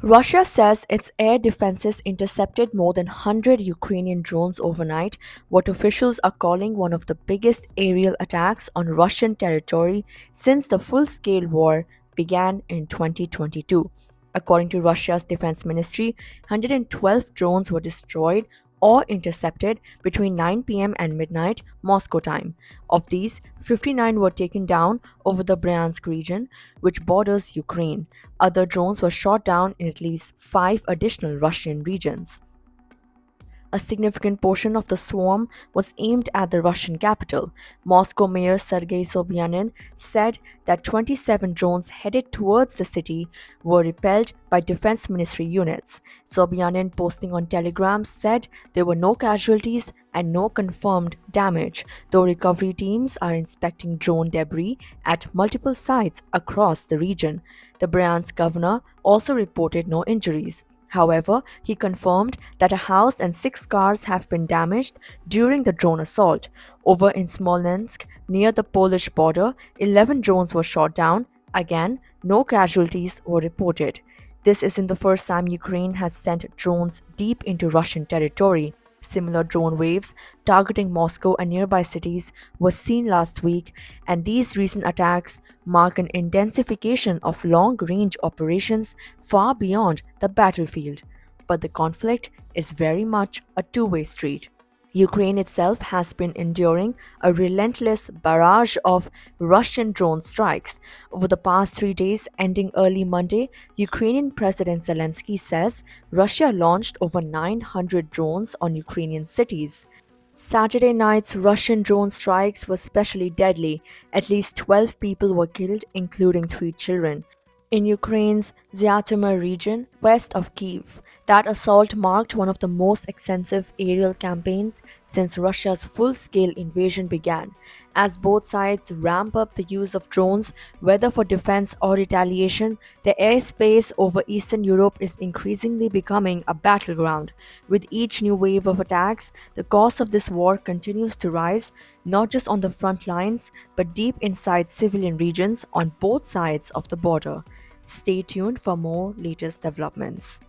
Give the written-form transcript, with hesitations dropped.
Russia says its air defenses intercepted more than 100 Ukrainian drones overnight, what officials are calling one of the biggest aerial attacks on Russian territory since the full scale war began in 2022. According to Russia's defense ministry, 112 drones were destroyed or intercepted between 9 p.m. and midnight Moscow time. Of these, 59 were taken down over the Bryansk region, which borders Ukraine. Other drones were shot down in at least five additional Russian regions. A significant portion of the swarm was aimed at the Russian capital. Moscow Mayor Sergei Sobyanin said that 27 drones headed towards the city were repelled by defense ministry units. Sobyanin, posting on Telegram, said there were no casualties and no confirmed damage, though recovery teams are inspecting drone debris at multiple sites across the region. The Bryansk governor also reported no injuries. However, he confirmed that a house and six cars have been damaged during the drone assault. Over in Smolensk, near the Polish border, 11 drones were shot down. Again, no casualties were reported. This isn't the first time Ukraine has sent drones deep into Russian territory. Similar drone waves targeting Moscow and nearby cities were seen last week, and these recent attacks mark an intensification of long range operations far beyond the battlefield. But the conflict is very much a two-way street. Ukraine itself has been enduring a relentless barrage of Russian drone strikes. Over the past 3 days, ending early Monday, Ukrainian President Zelensky says Russia launched over 900 drones on Ukrainian cities. Saturday night's Russian drone strikes were especially deadly. At least 12 people were killed, including 3 children. In Ukraine's Zhytomyr region, west of Kyiv, that assault marked one of the most extensive aerial campaigns since Russia's full-scale invasion began. As both sides ramp up the use of drones, whether for defense or retaliation, the airspace over Eastern Europe is increasingly becoming a battleground. With each new wave of attacks, the cost of this war continues to rise, not just on the front lines, but deep inside civilian regions on both sides of the border. Stay tuned for more latest developments.